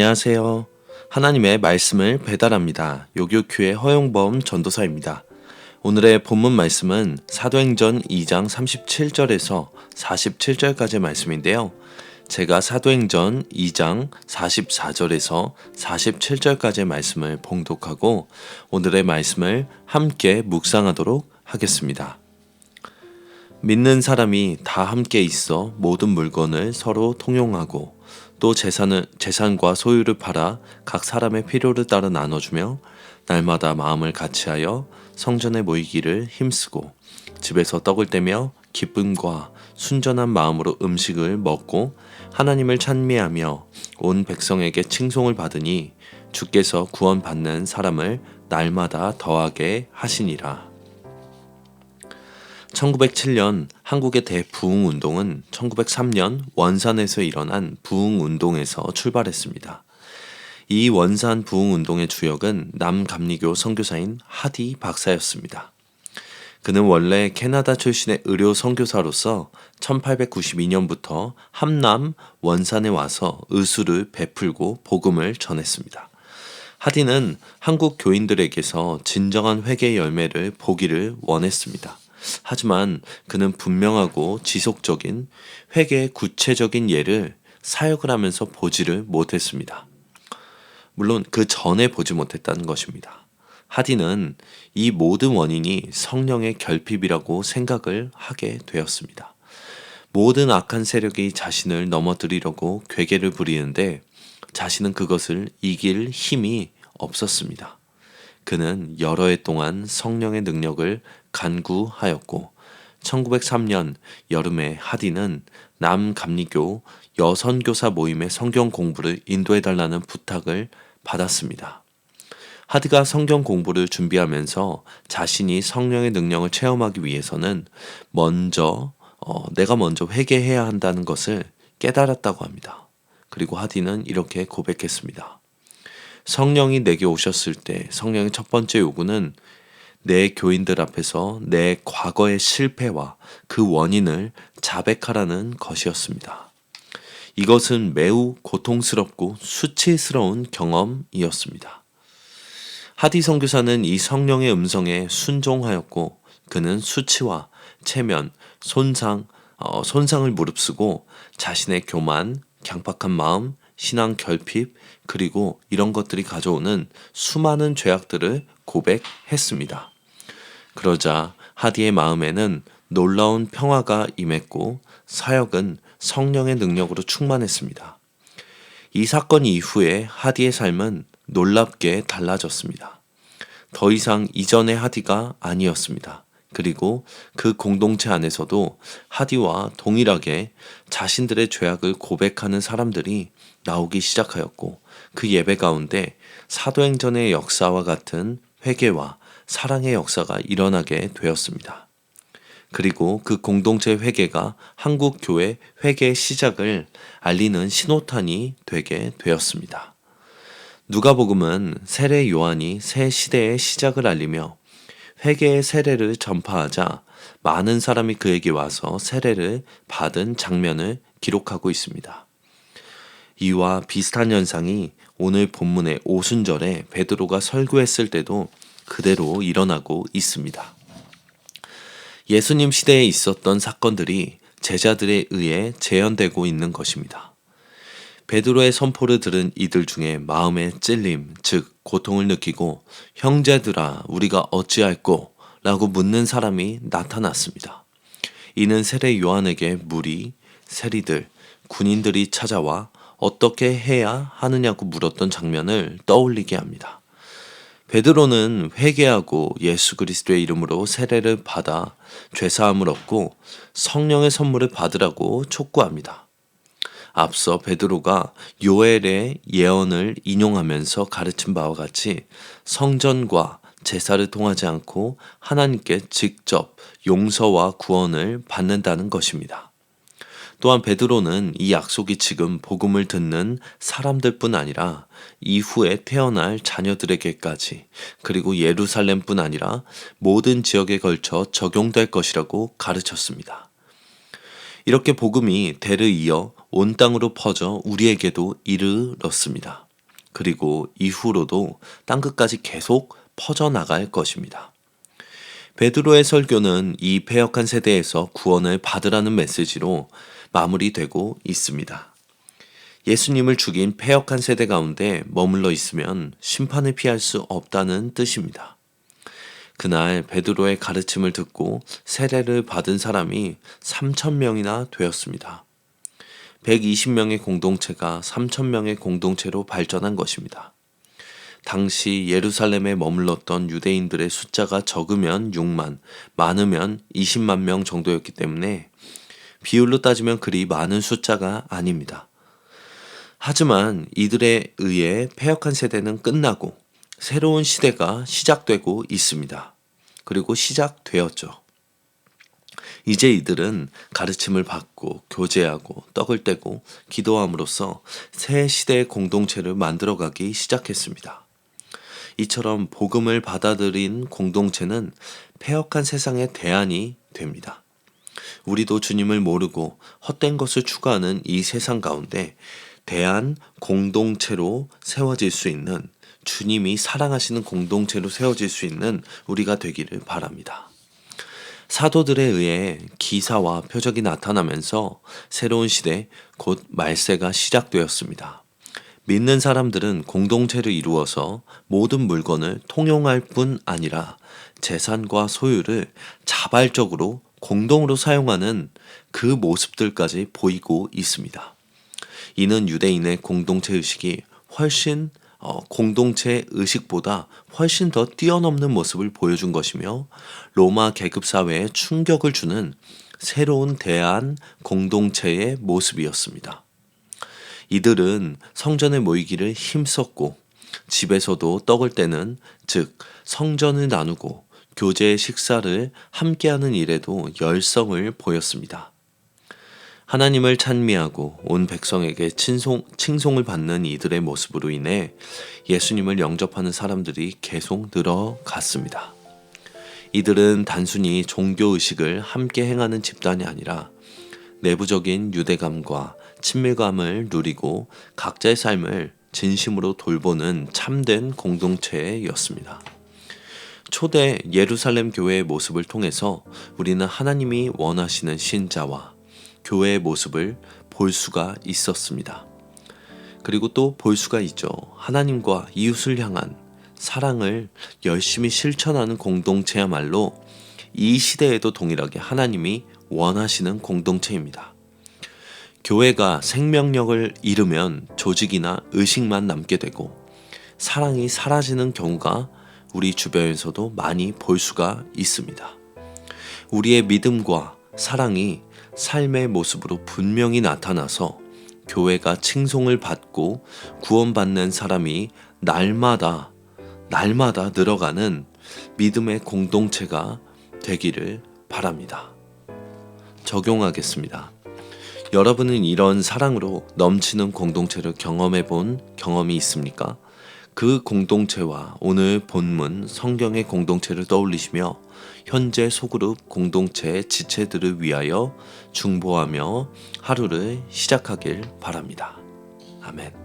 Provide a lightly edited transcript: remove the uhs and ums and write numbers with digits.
안녕하세요. 하나님의 말씀을 배달합니다. 요교큐의 허용범 전도사입니다. 오늘의 본문 말씀은 사도행전 2장 37절에서 47절까지의 말씀인데요. 제가 사도행전 2장 44절에서 47절까지의 말씀을 봉독하고 오늘의 말씀을 함께 묵상하도록 하겠습니다. 믿는 사람이 다 함께 있어 모든 물건을 서로 통용하고 또 재산과 소유를 팔아 각 사람의 필요를 따라 나눠주며 날마다 마음을 같이하여 성전에 모이기를 힘쓰고 집에서 떡을 떼며 기쁨과 순전한 마음으로 음식을 먹고 하나님을 찬미하며 온 백성에게 칭송을 받으니 주께서 구원받는 사람을 날마다 더하게 하시니라. 1907년 한국의 대부흥운동은 1903년 원산에서 일어난 부흥운동에서 출발했습니다. 이 원산 부흥운동의 주역은 남감리교 선교사인 하디 박사였습니다. 그는 원래 캐나다 출신의 의료 선교사로서 1892년부터 함남 원산에 와서 의술을 베풀고 복음을 전했습니다. 하디는 한국 교인들에게서 진정한 회개의 열매를 보기를 원했습니다. 하지만 그는 분명하고 지속적인 회개의 구체적인 예를 사역을 하면서 보지를 못했습니다. 물론 그 전에 보지 못했다는 것입니다. 하디는 이 모든 원인이 성령의 결핍이라고 생각을 하게 되었습니다. 모든 악한 세력이 자신을 넘어뜨리려고 괴계를 부리는데 자신은 그것을 이길 힘이 없었습니다. 그는 여러 해 동안 성령의 능력을 간구하였고 1903년 여름에 하디는 남감리교 여선교사 모임의 성경 공부를 인도해달라는 부탁을 받았습니다. 하디가 성경 공부를 준비하면서 자신이 성령의 능력을 체험하기 위해서는 내가 먼저 회개해야 한다는 것을 깨달았다고 합니다. 그리고 하디는 이렇게 고백했습니다. 성령이 내게 오셨을 때 성령의 첫 번째 요구는 내 교인들 앞에서 내 과거의 실패와 그 원인을 자백하라는 것이었습니다. 이것은 매우 고통스럽고 수치스러운 경험이었습니다. 하디 선교사는 이 성령의 음성에 순종하였고 그는 수치와 체면, 손상을 무릅쓰고 자신의 교만, 강박한 마음, 신앙 결핍, 그리고 이런 것들이 가져오는 수많은 죄악들을 고백했습니다. 그러자 하디의 마음에는 놀라운 평화가 임했고 사역은 성령의 능력으로 충만했습니다. 이 사건 이후에 하디의 삶은 놀랍게 달라졌습니다. 더 이상 이전의 하디가 아니었습니다. 그리고 그 공동체 안에서도 하디와 동일하게 자신들의 죄악을 고백하는 사람들이 나오기 시작하였고 그 예배 가운데 사도행전의 역사와 같은 회개와 사랑의 역사가 일어나게 되었습니다. 그리고 그 공동체 회개가 한국 교회 회개의 시작을 알리는 신호탄이 되게 되었습니다. 누가복음은 세례 요한이 새 시대의 시작을 알리며 회개의 세례를 전파하자 많은 사람이 그에게 와서 세례를 받은 장면을 기록하고 있습니다. 이와 비슷한 현상이 오늘 본문의 오순절에 베드로가 설교했을 때도 그대로 일어나고 있습니다. 예수님 시대에 있었던 사건들이 제자들에 의해 재현되고 있는 것입니다. 베드로의 선포를 들은 이들 중에 마음의 찔림, 즉 고통을 느끼고 형제들아 우리가 어찌할꼬? 라고 묻는 사람이 나타났습니다. 이는 세례 요한에게 무리, 세리들, 군인들이 찾아와 어떻게 해야 하느냐고 물었던 장면을 떠올리게 합니다. 베드로는 회개하고 예수 그리스도의 이름으로 세례를 받아 죄사함을 얻고 성령의 선물을 받으라고 촉구합니다. 앞서 베드로가 요엘의 예언을 인용하면서 가르친 바와 같이 성전과 제사를 통하지 않고 하나님께 직접 용서와 구원을 받는다는 것입니다. 또한 베드로는 이 약속이 지금 복음을 듣는 사람들뿐 아니라 이후에 태어날 자녀들에게까지 그리고 예루살렘뿐 아니라 모든 지역에 걸쳐 적용될 것이라고 가르쳤습니다. 이렇게 복음이 대를 이어 온 땅으로 퍼져 우리에게도 이르렀습니다. 그리고 이후로도 땅끝까지 계속 퍼져나갈 것입니다. 베드로의 설교는 이 패역한 세대에서 구원을 받으라는 메시지로 마무리되고 있습니다. 예수님을 죽인 패역한 세대 가운데 머물러 있으면 심판을 피할 수 없다는 뜻입니다. 그날 베드로의 가르침을 듣고 세례를 받은 사람이 3,000명이나 되었습니다. 120명의 공동체가 3,000명의 공동체로 발전한 것입니다. 당시 예루살렘에 머물렀던 유대인들의 숫자가 적으면 6만, 많으면 20만 명 정도였기 때문에 비율로 따지면 그리 많은 숫자가 아닙니다. 하지만 이들에 의해 패역한 세대는 끝나고 새로운 시대가 시작되고 있습니다. 그리고 시작되었죠. 이제 이들은 가르침을 받고 교제하고 떡을 떼고 기도함으로써 새 시대의 공동체를 만들어가기 시작했습니다. 이처럼 복음을 받아들인 공동체는 패역한 세상의 대안이 됩니다. 우리도 주님을 모르고 헛된 것을 추구하는 이 세상 가운데 대안 공동체로 세워질 수 있는, 주님이 사랑하시는 공동체로 세워질 수 있는 우리가 되기를 바랍니다. 사도들에 의해 기사와 표적이 나타나면서 새로운 시대, 곧 말세가 시작되었습니다. 믿는 사람들은 공동체를 이루어서 모든 물건을 통용할 뿐 아니라 재산과 소유를 자발적으로 공동으로 사용하는 그 모습들까지 보이고 있습니다. 이는 유대인의 공동체 의식이 훨씬 공동체 의식보다 훨씬 더 뛰어넘는 모습을 보여준 것이며 로마 계급 사회에 충격을 주는 새로운 대안 공동체의 모습이었습니다. 이들은 성전에 모이기를 힘썼고 집에서도 떡을 떼는, 즉 성전을 나누고 교제 식사를 함께하는 일에도 열성을 보였습니다. 하나님을 찬미하고 온 백성에게 칭송을 받는 이들의 모습으로 인해 예수님을 영접하는 사람들이 계속 늘어갔습니다. 이들은 단순히 종교의식을 함께 행하는 집단이 아니라 내부적인 유대감과 친밀감을 누리고 각자의 삶을 진심으로 돌보는 참된 공동체였습니다. 초대 예루살렘 교회의 모습을 통해서 우리는 하나님이 원하시는 신자와 교회의 모습을 볼 수가 있었습니다. 그리고 또 볼 수가 있죠. 하나님과 이웃을 향한 사랑을 열심히 실천하는 공동체야말로 이 시대에도 동일하게 하나님이 원하시는 공동체입니다. 교회가 생명력을 잃으면 조직이나 의식만 남게 되고 사랑이 사라지는 경우가 우리 주변에서도 많이 볼 수가 있습니다. 우리의 믿음과 사랑이 삶의 모습으로 분명히 나타나서 교회가 칭송을 받고 구원받는 사람이 날마다 늘어가는 믿음의 공동체가 되기를 바랍니다. 적용하겠습니다. 여러분은 이런 사랑으로 넘치는 공동체를 경험해 본 경험이 있습니까? 그 공동체와 오늘 본문 성경의 공동체를 떠올리시며 현재 소그룹 공동체의 지체들을 위하여 중보하며 하루를 시작하길 바랍니다. 아멘.